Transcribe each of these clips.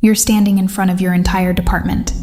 You're standing in front of your entire department,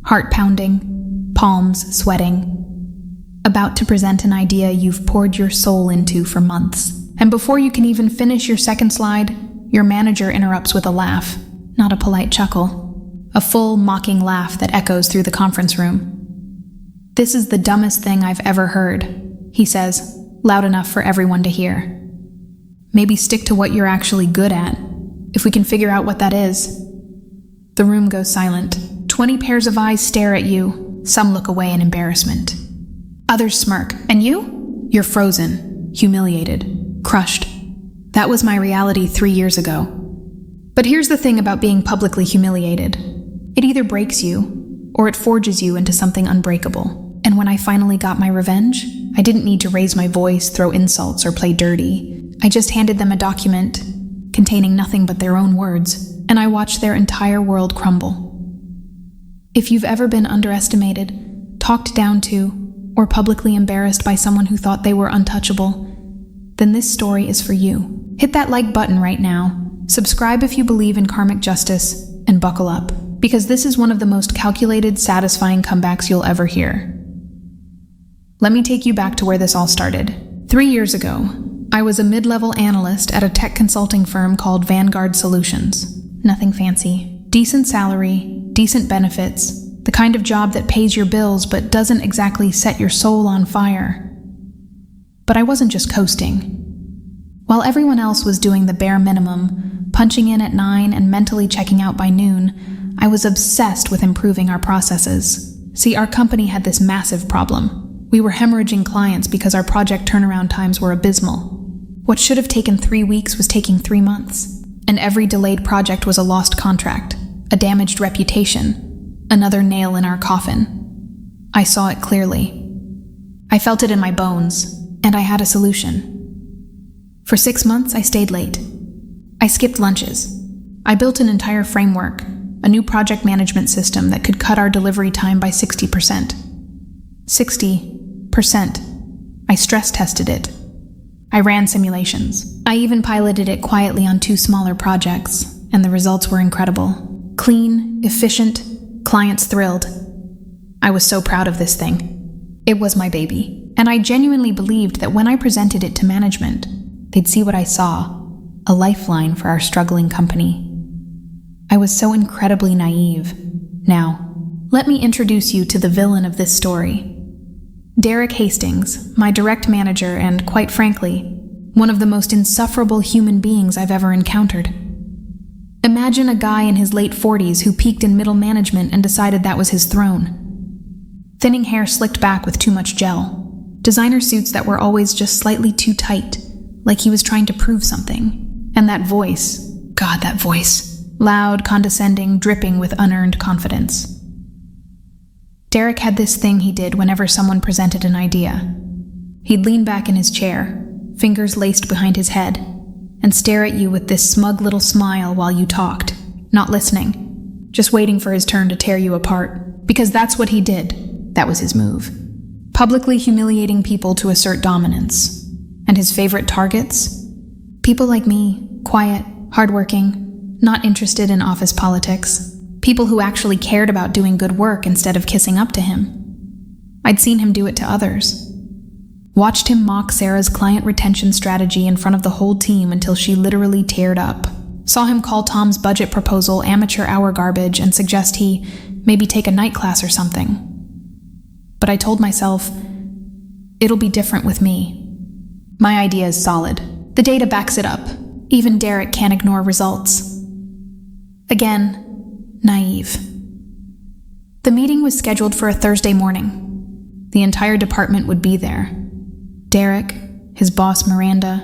heart pounding, palms sweating, about to present an idea you've poured your soul into for months. And before you can even finish your second slide, your manager interrupts with a laugh, not a polite chuckle, a full mocking laugh that echoes through the conference room. "This is the dumbest thing I've ever heard," he says, loud enough for everyone to hear. "Maybe stick to what you're actually good at, if we can figure out what that is." The room goes silent. 20 pairs of eyes stare at you. Some look away in embarrassment. Others smirk. And you? You're frozen, humiliated, crushed. That was my reality 3 years ago. But here's the thing about being publicly humiliated. It either breaks you, or it forges you into something unbreakable. And when I finally got my revenge, I didn't need to raise my voice, throw insults, or play dirty. I just handed them a document containing nothing but their own words, and I watched their entire world crumble. If you've ever been underestimated, talked down to, or publicly embarrassed by someone who thought they were untouchable, then this story is for you. Hit that like button right now, subscribe if you believe in karmic justice, and buckle up, because this is one of the most calculated, satisfying comebacks you'll ever hear. Let me take you back to where this all started. 3 years ago, I was a mid-level analyst at a tech consulting firm called Vanguard Solutions. Nothing fancy. Decent salary, decent benefits, the kind of job that pays your bills but doesn't exactly set your soul on fire. But I wasn't just coasting. While everyone else was doing the bare minimum, punching in at 9 and mentally checking out by noon, I was obsessed with improving our processes. See, our company had this massive problem. We were hemorrhaging clients because our project turnaround times were abysmal. What should have taken 3 weeks was taking 3 months. And every delayed project was a lost contract, a damaged reputation, another nail in our coffin. I saw it clearly. I felt it in my bones, and I had a solution. For 6 months, I stayed late. I skipped lunches. I built an entire framework, a new project management system that could cut our delivery time by 60%. 60%. I stress tested it. I ran simulations. I even piloted it quietly on 2 smaller projects, and the results were incredible. Clean, efficient, clients thrilled. I was so proud of this thing. It was my baby, and I genuinely believed that when I presented it to management, they'd see what I saw, a lifeline for our struggling company. I was so incredibly naive. Now, let me introduce you to the villain of this story. Derek Hastings, my direct manager and, quite frankly, one of the most insufferable human beings I've ever encountered. Imagine a guy in his late 40s who peaked in middle management and decided that was his throne. Thinning hair slicked back with too much gel. Designer suits that were always just slightly too tight, like he was trying to prove something. And that voice, God, that voice. Loud, condescending, dripping with unearned confidence. Derek had this thing he did whenever someone presented an idea. He'd lean back in his chair, fingers laced behind his head, and stare at you with this smug little smile while you talked, not listening, just waiting for his turn to tear you apart. Because that's what he did. That was his move. Publicly humiliating people to assert dominance. And his favorite targets? People like me, quiet, hardworking, not interested in office politics. People who actually cared about doing good work instead of kissing up to him. I'd seen him do it to others. Watched him mock Sarah's client retention strategy in front of the whole team until she literally teared up. Saw him call Tom's budget proposal amateur hour garbage and suggest he maybe take a night class or something. But I told myself, it'll be different with me. My idea is solid. The data backs it up. Even Derek can't ignore results. Again, naive. The meeting was scheduled for a Thursday morning. The entire department would be there. Derek, his boss Miranda,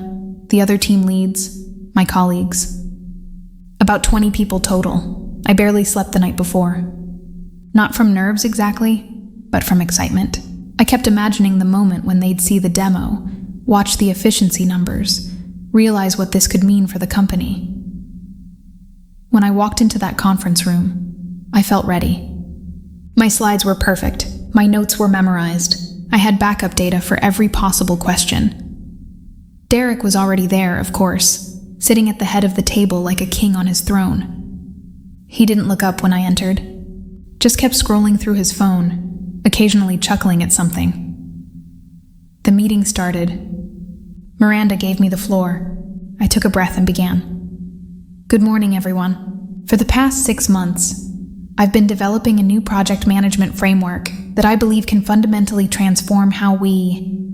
the other team leads, my colleagues. About 20 people total. I barely slept the night before. Not from nerves exactly, but from excitement. I kept imagining the moment when they'd see the demo, watch the efficiency numbers, realize what this could mean for the company. When I walked into that conference room, I felt ready. My slides were perfect. My notes were memorized. I had backup data for every possible question. Derek was already there, of course, sitting at the head of the table like a king on his throne. He didn't look up when I entered, just kept scrolling through his phone, occasionally chuckling at something. The meeting started. Miranda gave me the floor. I took a breath and began. Good morning, everyone. For the past 6 months, I've been developing a new project management framework that I believe can fundamentally transform how we...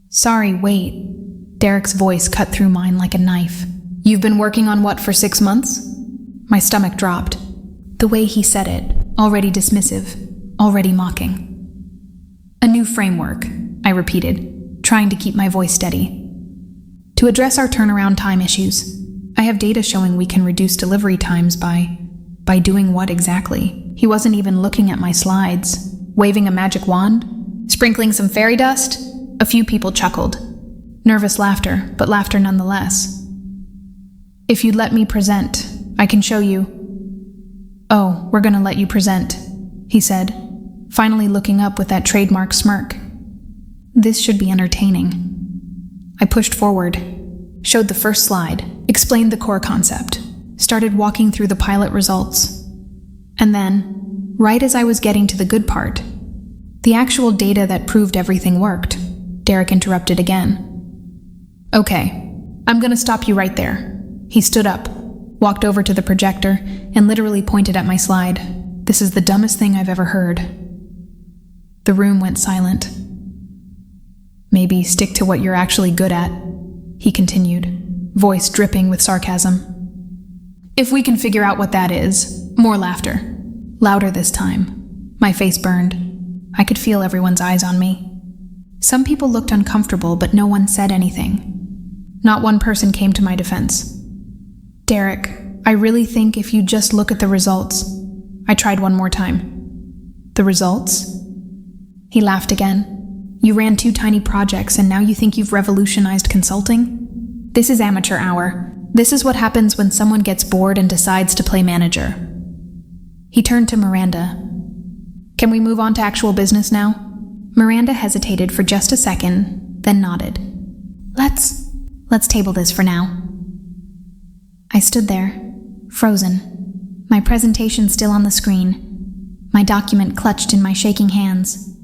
Sorry, wait. Derek's voice cut through mine like a knife. You've been working on what for 6 months? My stomach dropped. The way he said it, already dismissive, already mocking. A new framework, I repeated, trying to keep my voice steady. To address our turnaround time issues, I have data showing we can reduce delivery times by doing what exactly? He wasn't even looking at my slides. Waving a magic wand? Sprinkling some fairy dust? A few people chuckled. Nervous laughter, but laughter nonetheless. If you'd let me present, I can show you. Oh, we're gonna let you present, he said, finally looking up with that trademark smirk. This should be entertaining. I pushed forward, showed the first slide, explained the core concept, started walking through the pilot results. And then, right as I was getting to the good part, the actual data that proved everything worked, Derek interrupted again. Okay, I'm gonna stop you right there. He stood up, walked over to the projector, and literally pointed at my slide. This is the dumbest thing I've ever heard. The room went silent. Maybe stick to what you're actually good at, he continued, voice dripping with sarcasm. If we can figure out what that is, more laughter. Louder this time. My face burned. I could feel everyone's eyes on me. Some people looked uncomfortable, but no one said anything. Not one person came to my defense. Derek, I really think if you just look at the results. I tried one more time. The results? He laughed again. You ran 2 tiny projects and now you think you've revolutionized consulting? This is amateur hour. This is what happens when someone gets bored and decides to play manager. He turned to Miranda. Can we move on to actual business now? Miranda hesitated for just a second, then nodded. Let's table this for now. I stood there, frozen, my presentation still on the screen, my document clutched in my shaking hands.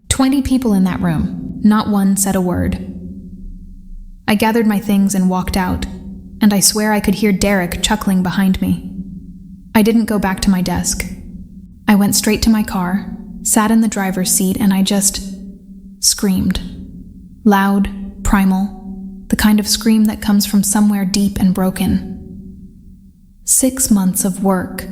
20 people in that room, not one said a word. I gathered my things and walked out, and I swear I could hear Derek chuckling behind me. I didn't go back to my desk. I went straight to my car, sat in the driver's seat, and I just screamed. Loud, primal, the kind of scream that comes from somewhere deep and broken. 6 months of work.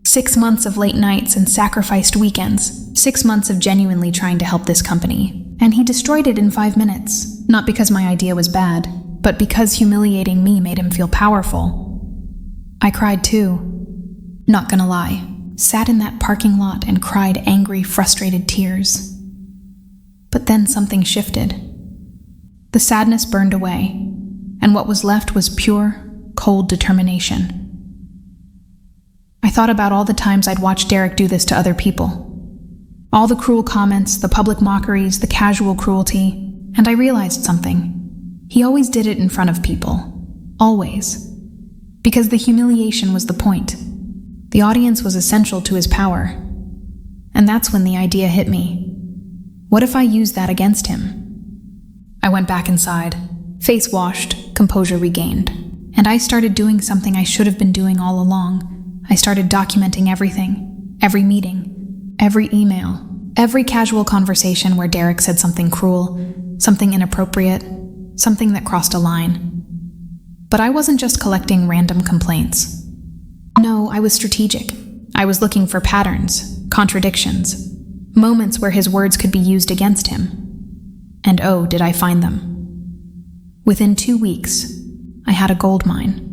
6 months of late nights and sacrificed weekends. 6 months of genuinely trying to help this company. And he destroyed it in 5 minutes. Not because my idea was bad, but because humiliating me made him feel powerful. I cried too. Not gonna lie. Sat in that parking lot and cried angry, frustrated tears. But then something shifted. The sadness burned away, and what was left was pure, cold determination. I thought about all the times I'd watched Derek do this to other people. All the cruel comments, the public mockeries, the casual cruelty, and I realized something. He always did it in front of people. Always. Because the humiliation was the point. The audience was essential to his power. And that's when the idea hit me. What if I used that against him? I went back inside, face washed, composure regained, and I started doing something I should have been doing all along. I started documenting everything, every meeting, every email, every casual conversation where Derek said something cruel, something inappropriate, something that crossed a line. But I wasn't just collecting random complaints. No, I was strategic. I was looking for patterns, contradictions, moments where his words could be used against him. And oh, did I find them. Within 2 weeks, I had a goldmine.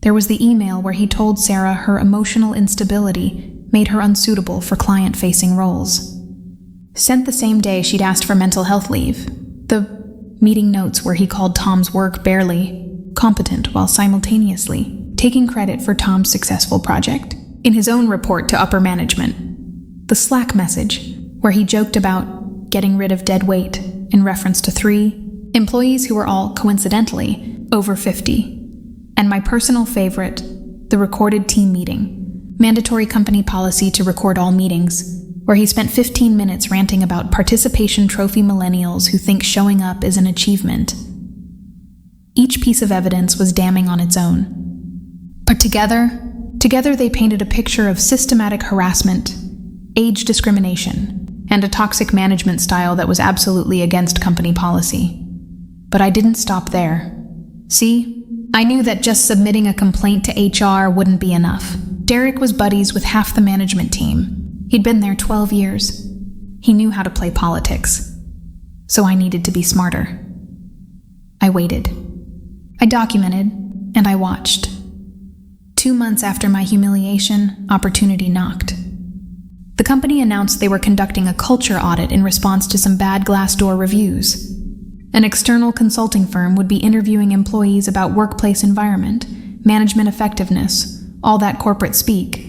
There was the email where he told Sarah her emotional instability made her unsuitable for client-facing roles. Sent the same day she'd asked for mental health leave. The meeting notes where he called Tom's work barely competent while simultaneously taking credit for Tom's successful project. In his own report to upper management. The Slack message where he joked about getting rid of dead weight in reference to 3 employees who were all, coincidentally, over 50. And my personal favorite, the recorded team meeting, mandatory company policy to record all meetings, where he spent 15 minutes ranting about participation trophy millennials who think showing up is an achievement. Each piece of evidence was damning on its own. But together they painted a picture of systematic harassment, age discrimination, and a toxic management style that was absolutely against company policy. But I didn't stop there. See, I knew that just submitting a complaint to HR wouldn't be enough. Derek was buddies with half the management team. He'd been there 12 years. He knew how to play politics. So I needed to be smarter. I waited. I documented, and I watched. 2 months after my humiliation, opportunity knocked. The company announced they were conducting a culture audit in response to some bad Glassdoor reviews. An external consulting firm would be interviewing employees about workplace environment, management effectiveness, all that corporate speak.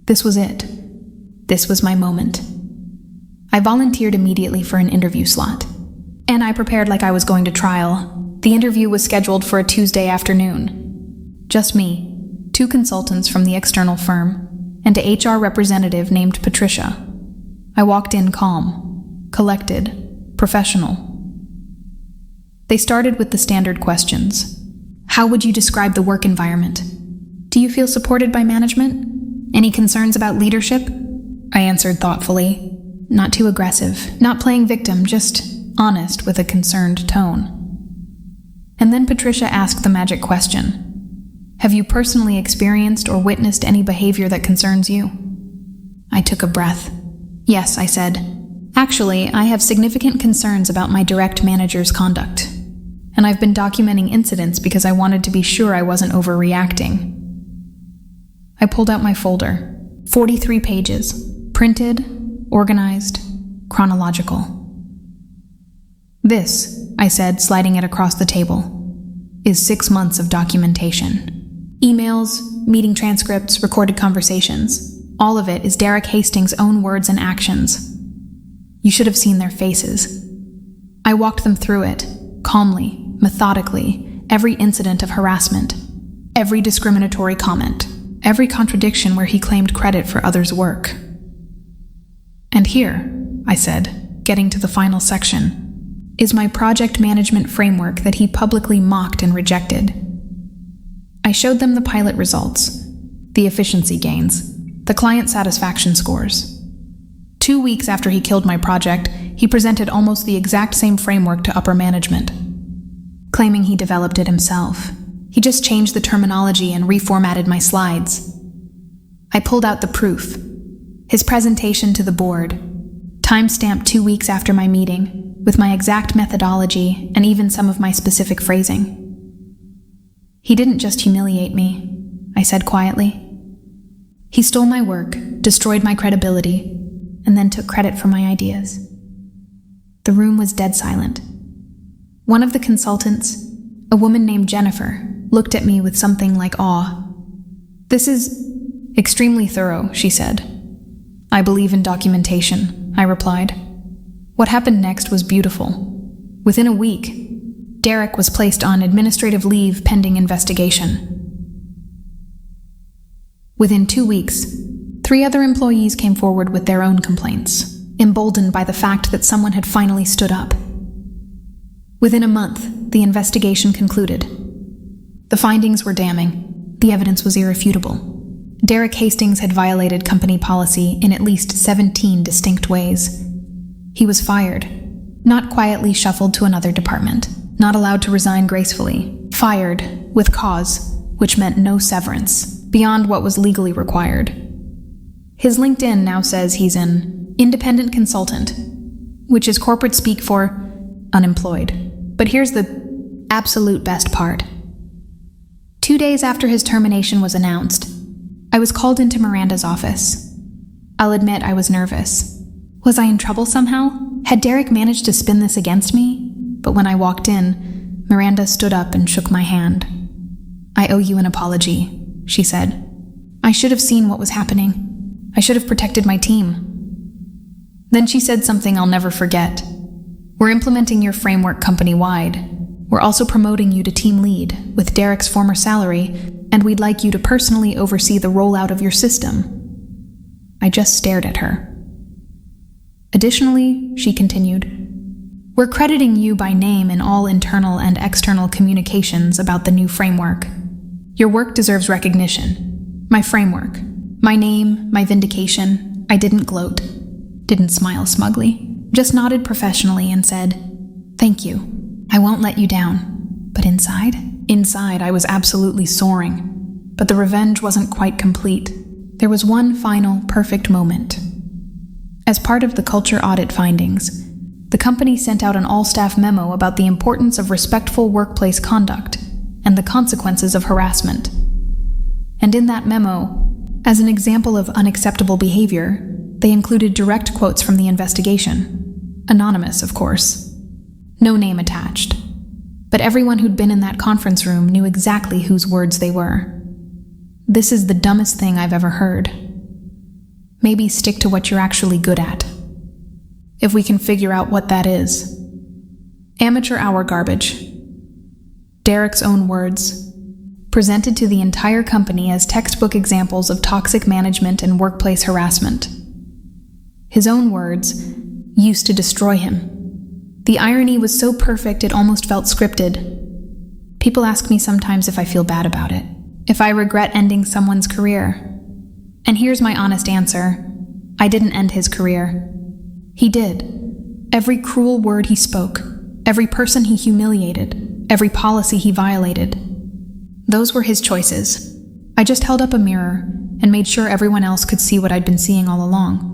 This was it. This was my moment. I volunteered immediately for an interview slot, and I prepared like I was going to trial. The interview was scheduled for a Tuesday afternoon. Just me, 2 consultants from the external firm, and a HR representative named Patricia. I walked in calm, collected, professional. They started with the standard questions. How would you describe the work environment? Do you feel supported by management? Any concerns about leadership? I answered thoughtfully, not too aggressive, not playing victim, just honest with a concerned tone. And then Patricia asked the magic question. Have you personally experienced or witnessed any behavior that concerns you? I took a breath. Yes, I said. Actually, I have significant concerns about my direct manager's conduct. And I've been documenting incidents because I wanted to be sure I wasn't overreacting. I pulled out my folder. 43 pages. Printed, organized, chronological. This, I said, sliding it across the table, is 6 months of documentation. Emails, meeting transcripts, recorded conversations. All of it is Derek Hastings' own words and actions. You should have seen their faces. I walked them through it, calmly, methodically, every incident of harassment, every discriminatory comment, every contradiction where he claimed credit for others' work. And here, I said, getting to the final section, is my project management framework that he publicly mocked and rejected. I showed them the pilot results, the efficiency gains, the client satisfaction scores. 2 weeks after he killed my project, he presented almost the exact same framework to upper management, claiming he developed it himself. He just changed the terminology and reformatted my slides. I pulled out the proof. His presentation to the board, time-stamped 2 weeks after my meeting, with my exact methodology and even some of my specific phrasing. He didn't just humiliate me, I said quietly. He stole my work, destroyed my credibility, and then took credit for my ideas. The room was dead silent. One of the consultants, a woman named Jennifer, looked at me with something like awe. This is extremely thorough, she said. I believe in documentation, I replied. What happened next was beautiful. Within a week, Derek was placed on administrative leave pending investigation. Within 2 weeks, 3 other employees came forward with their own complaints, emboldened by the fact that someone had finally stood up. Within a month, the investigation concluded. The findings were damning. The evidence was irrefutable. Derek Hastings had violated company policy in at least 17 distinct ways. He was fired, not quietly shuffled to another department, not allowed to resign gracefully, fired with cause, which meant no severance, beyond what was legally required. His LinkedIn now says he's an independent consultant, which is corporate speak for unemployed. But here's the absolute best part. 2 days after his termination was announced, I was called into Miranda's office. I'll admit I was nervous. Was I in trouble somehow? Had Derek managed to spin this against me? But when I walked in, Miranda stood up and shook my hand. I owe you an apology, she said. I should have seen what was happening. I should have protected my team. Then she said something I'll never forget. We're implementing your framework company-wide. We're also promoting you to team lead, with Derek's former salary and we'd like you to personally oversee the rollout of your system." I just stared at her. "Additionally," she continued, "we're crediting you by name in all internal and external communications about the new framework. Your work deserves recognition. My framework, my name, my vindication." I didn't gloat, didn't smile smugly, just nodded professionally and said, "Thank you. I won't let you down." But inside, I was absolutely soaring. But the revenge wasn't quite complete. There was one final, perfect moment. As part of the culture audit findings, the company sent out an all-staff memo about the importance of respectful workplace conduct and the consequences of harassment. And in that memo, as an example of unacceptable behavior, they included direct quotes from the investigation. Anonymous, of course. No name attached. But everyone who'd been in that conference room knew exactly whose words they were. This is the dumbest thing I've ever heard. Maybe stick to what you're actually good at. If we can figure out what that is. Amateur hour garbage. Derek's own words, presented to the entire company as textbook examples of toxic management and workplace harassment. His own words used to destroy him. The irony was so perfect it almost felt scripted. People ask me sometimes if I feel bad about it, if I regret ending someone's career. And here's my honest answer. I didn't end his career. He did. Every cruel word he spoke, every person he humiliated, every policy he violated. Those were his choices. I just held up a mirror and made sure everyone else could see what I'd been seeing all along.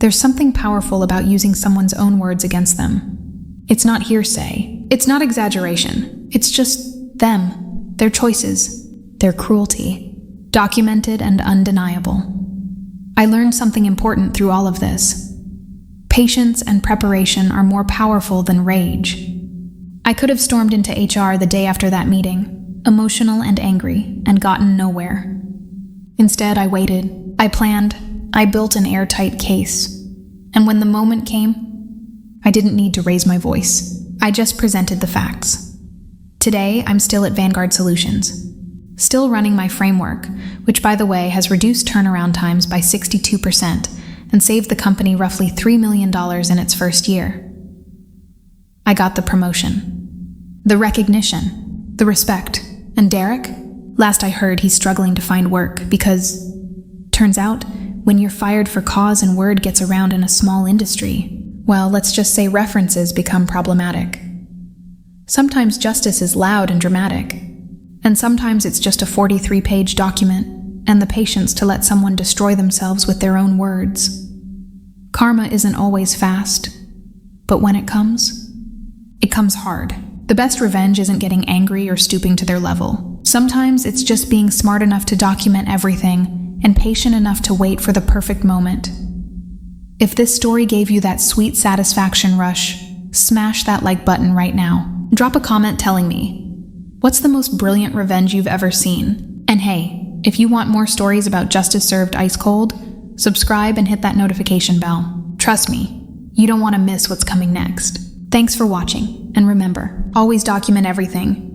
There's something powerful about using someone's own words against them. It's not hearsay. It's not exaggeration. It's just them, their choices, their cruelty, documented and undeniable. I learned something important through all of this. Patience and preparation are more powerful than rage. I could have stormed into HR the day after that meeting, emotional and angry, and gotten nowhere. Instead, I waited. I planned. I built an airtight case. And when the moment came, I didn't need to raise my voice. I just presented the facts. Today, I'm still at Vanguard Solutions, still running my framework, which, by the way, has reduced turnaround times by 62% and saved the company roughly $3 million in its first year. I got the promotion, the recognition, the respect. And Derek? Last I heard, he's struggling to find work because, turns out, when you're fired for cause and word gets around in a small industry, well, let's just say references become problematic. Sometimes justice is loud and dramatic, and sometimes it's just a 43-page document and the patience to let someone destroy themselves with their own words. Karma isn't always fast, but when it comes hard. The best revenge isn't getting angry or stooping to their level. Sometimes it's just being smart enough to document everything and patient enough to wait for the perfect moment. If this story gave you that sweet satisfaction rush, smash that like button right now. Drop a comment telling me, what's the most brilliant revenge you've ever seen? And hey, if you want more stories about justice served ice cold, subscribe and hit that notification bell. Trust me, you don't want to miss what's coming next. Thanks for watching, and remember, always document everything.